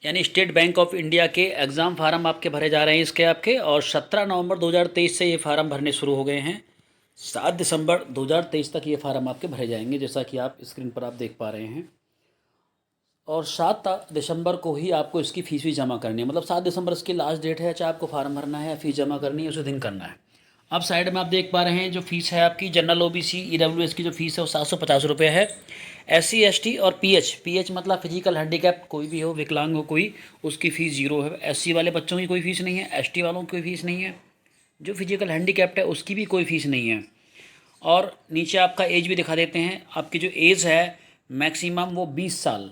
यानी state bank of India के exam farm आपके भरे जा रहे हैं इसके आपके, और 17 नवंबर 2023 से ये फार्म भरने शुरू हो गए हैं। 7 दिसंबर 2023 तक ये फार्म आपके भरे जाएंगे, जैसा कि आप स्क्रीन पर आप देख पा रहे हैं। और 7 दिसंबर को ही आपको इसकी फ़ीस भी जमा करनी है, मतलब 7 दिसंबर इसकी लास्ट डेट है, चाहे आपको फार्म भरना है या फ़ीस जमा करनी है उसी दिन करना है। अब साइड में आप देख पा रहे हैं जो फ़ीस है आपकी जनरल ओबीसी ईडब्ल्यूएस की जो फ़ीस है वो 750 रुपये है। SC ST और PH मतलब फिजिकल हैंडीकैप कोई भी हो, विकलांग हो कोई, उसकी फ़ीस 0 है। SC वाले बच्चों की कोई फ़ीस नहीं है, ST वालों की कोई फ़ीस नहीं है, जो फिजिकल हैंडीकैप्ड है उसकी भी कोई फ़ीस नहीं है। और नीचे आपका एज भी दिखा देते हैं, आपकी जो एज है मैक्सिमम वो 20 साल,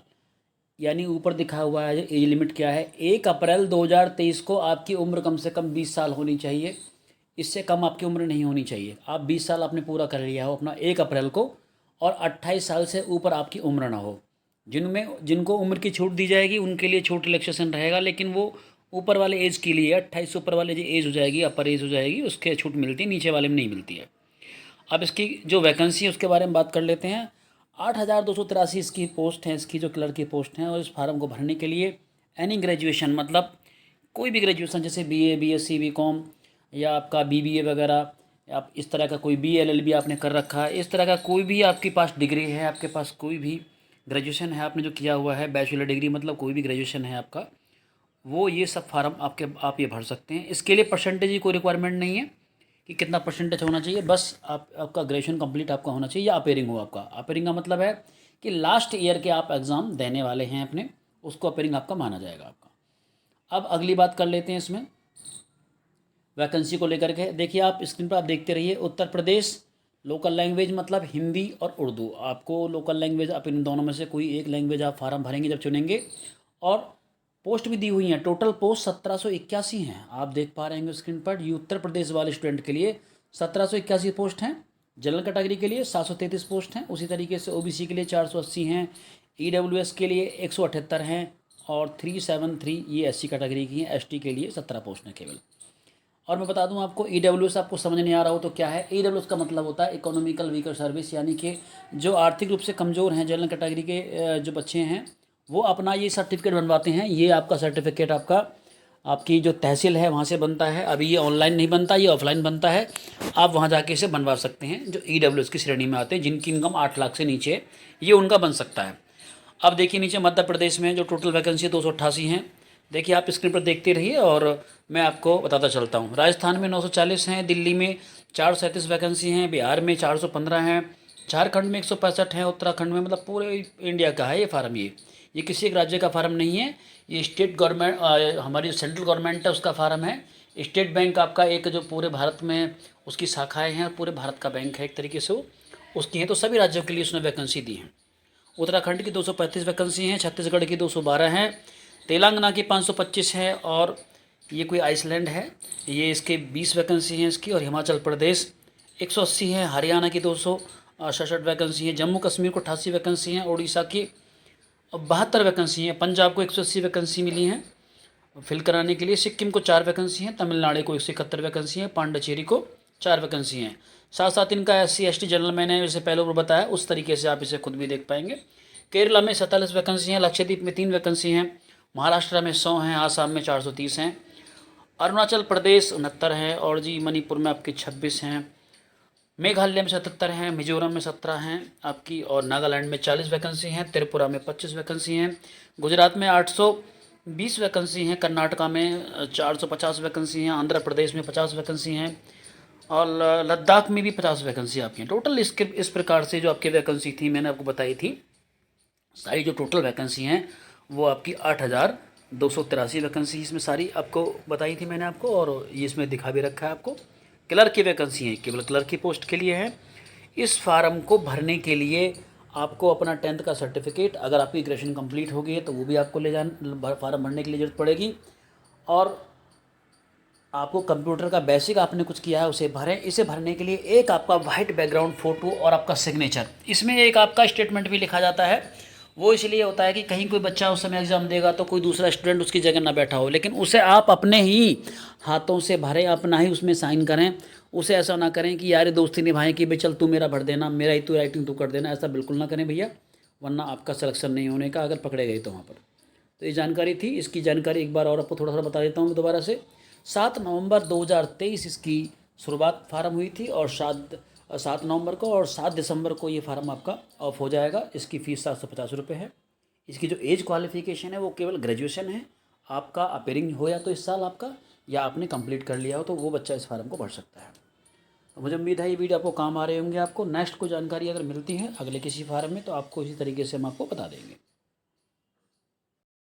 यानी ऊपर दिखा हुआ है एज लिमिट क्या है, 1 अप्रैल 2023 को आपकी उम्र कम से कम 20 साल होनी चाहिए। इससे कम आपकी उम्र नहीं होनी चाहिए। आप 20 साल आपने पूरा कर लिया हो अपना 1 अप्रैल को, और 28 साल से ऊपर आपकी उम्र ना हो। जिनको उम्र की छूट दी जाएगी उनके लिए छूट रिलैक्सेशन रहेगा, लेकिन वो ऊपर वाले एज के लिए 28 से ऊपर वाले जो एज हो जाएगी, अपर एज हो जाएगी, उसके छूट मिलती है, नीचे वाले में नहीं मिलती है। अब इसकी जो वैकेंसी है उसके बारे में बात कर लेते हैं। 8,283 इसकी पोस्ट हैं, इसकी जो क्लर्क की पोस्ट हैं। और इस फार्म को भरने के लिए एनी ग्रेजुएशन, मतलब कोई भी ग्रेजुएशन, जैसे BA BSc BCom या आपका BBA वगैरह, आप इस तरह का कोई BLLB आपने कर रखा है, इस तरह का कोई भी आपके पास डिग्री है, आपके पास कोई भी ग्रेजुएशन है आपने जो किया हुआ है, बैचलर डिग्री मतलब कोई भी ग्रेजुएशन है आपका, वो ये सब फार्म आप ये भर सकते हैं। इसके लिए परसेंटेज की कोई रिक्वायरमेंट नहीं है कि कितना परसेंटेज होना चाहिए, बस आपका ग्रेजुएशन कंप्लीट आपका होना चाहिए या अपेयरिंग हो आपका। अपेयरिंग का मतलब है कि लास्ट ईयर के आप एग्ज़ाम देने वाले हैं अपने, उसको अपेयरिंग आपका माना जाएगा आपका। अब अगली बात कर लेते हैं इसमें वैकेंसी को लेकर के। देखिए आप स्क्रीन पर आप देखते रहिए, उत्तर प्रदेश लोकल लैंग्वेज मतलब हिंदी और उर्दू। आपको लोकल लैंग्वेज, आप इन दोनों में से कोई एक लैंग्वेज आप फार्म भरेंगे जब चुनेंगे। और पोस्ट भी दी हुई हैं, टोटल पोस्ट 1781 हैं, आप देख पा रहे हैं स्क्रीन पर। ये उत्तर प्रदेश वाले स्टूडेंट के लिए 1781 पोस्ट हैं। जनरल कैटेगरी के लिए 733 पोस्ट हैं। उसी तरीके से OBC के लिए 480 हैं, EWS के लिए 178 हैं, और 373 ये SC कैटेगरी की हैं। ST के लिए 17 पोस्ट हैं केवल। और मैं बता दूं आपको, EWS आपको समझ नहीं आ रहा हो तो क्या है, EWS का मतलब होता है इकोनॉमिकल वीकर सर्विस, यानी कि जो आर्थिक रूप से कमज़ोर हैं, जनरल कैटेगरी के जो बच्चे हैं, वो अपना ये सर्टिफिकेट बनवाते हैं। ये आपका सर्टिफिकेट आपकी जो तहसील है वहाँ से बनता है। अभी ये ऑनलाइन नहीं बनता, ये ऑफलाइन बनता है। आप वहाँ जाके इसे बनवा सकते हैं, जो EWS की श्रेणी में आते हैं, जिनकी इनकम 8 लाख से नीचे है, ये उनका बन सकता है। अब देखिए नीचे मध्य प्रदेश में जो टोटल वैकेंसी 288 हैं। देखिए आप स्क्रीन पर देखते रहिए और मैं आपको बताता चलता हूँ। राजस्थान में 940 हैं, दिल्ली में 437 वैकेंसी हैं, बिहार में 415 हैं, झारखंड में 165 हैं, उत्तराखंड में, मतलब पूरे इंडिया का है ये फार्म। ये किसी एक राज्य का फार्म नहीं है, ये स्टेट गवर्नमेंट, हमारी सेंट्रल गवर्नमेंट है उसका फार्म है। स्टेट बैंक आपका एक जो पूरे भारत में उसकी शाखाएँ हैं, पूरे भारत का बैंक है एक तरीके से वो, उसकी हैं। तो सभी राज्यों के लिए उसने वैकेंसी दी है। उत्तराखंड की 235 वैकेंसी हैं, छत्तीसगढ़ की 212 हैं, तेलंगाना की 525 है, और ये कोई आइसलैंड है, ये इसके 20 वैकेंसी हैं इसकी। और हिमाचल प्रदेश 180 है, हरियाणा की 266 वैकेंसी है, जम्मू कश्मीर को 88 वैकेंसी हैं, उड़ीसा की 72 वैकेंसी हैं, पंजाब को 180 वैकेंसी मिली हैं फिल कराने के लिए, सिक्किम को 4 वैकेंसी हैं, तमिलनाडु को 171 वैकेंसी हैं, पांडचेरी को 4 वैकेंसी हैं। साथ साथ इनका SC ST जनरल मैंने जैसे पहले ऊपर बताया उस तरीके से आप इसे खुद भी देख पाएंगे। केरला में 47 वैकेंसी हैं, लक्षद्वीप में 3 वैकेंसी हैं, महाराष्ट्र में 100 हैं, आसाम में 430 हैं, अरुणाचल प्रदेश 69 हैं, और जी मणिपुर में आपके 26 हैं, मेघालय में 77 हैं, मिजोरम में 17 हैं आपकी, और नागालैंड में 40 वैकेंसी हैं, त्रिपुरा में 25 वैकेंसी हैं, गुजरात में 820 वैकेंसी हैं, कर्नाटका में 450 वैकेंसी हैं, आंध्र प्रदेश में 50 वैकेंसी हैं, और लद्दाख में भी 50 वैकेंसी आपकी हैं। टोटल इस प्रकार से जो आपकी वैकेंसी थी मैंने आपको बताई थी, सारी जो टोटल वैकेंसी हैं वो आपकी 8,283 वैकेंसी इसमें सारी आपको बताई थी मैंने आपको। और ये इसमें दिखा भी रखा है आपको। क्लर्क की वैकेंसी हैं, केवल क्लर्क की पोस्ट के लिए है। इस फार्म को भरने के लिए आपको अपना 10th का सर्टिफिकेट, अगर आपकी ग्रेजुएशन कंप्लीट हो गई है तो वो भी आपको ले जाना, फार्म भरने के लिए ज़रूरत पड़ेगी। और आपको कंप्यूटर का बेसिक आपने कुछ किया है उसे भरें। इसे भरने के लिए एक आपका वाइट बैकग्राउंड फ़ोटो और आपका सिग्नेचर, इसमें एक आपका स्टेटमेंट भी लिखा जाता है। वो इसलिए होता है कि कहीं कोई बच्चा उस समय एग्ज़ाम देगा तो कोई दूसरा स्टूडेंट उसकी जगह ना बैठा हो, लेकिन उसे आप अपने ही हाथों से भरें, अपना ही उसमें साइन करें। उसे ऐसा ना करें कि यार दोस्ती निभाएं कि भाई चल तू मेरा भर देना, मेरा ही तू राइटिंग तू कर देना, ऐसा बिल्कुल ना करें भैया, वरना आपका सिलेक्शन नहीं होने का, अगर पकड़े गए तो वहाँ पर। तो ये जानकारी थी। इसकी जानकारी एक बार और आपको थोड़ा सा बता देता हूँ दोबारा से। 7 नवंबर 2023 इसकी शुरुआत फार्म हुई थी और 7 नवंबर को और 7 दिसंबर को ये फार्म आपका ऑफ हो जाएगा। इसकी फ़ीस 750 रुपये है। इसकी जो एज क्वालिफ़िकेशन है वो केवल ग्रेजुएशन है। आपका अपेयरिंग हो या तो इस साल आपका, या आपने कंप्लीट कर लिया हो, तो वो बच्चा इस फार्म को भर सकता है। तो मुझे उम्मीद है ये वीडियो आपको काम आ रहे होंगे। आपको नेक्स्ट कोई जानकारी अगर मिलती है अगले किसी फार्म में तो आपको इसी तरीके से हम आपको बता देंगे।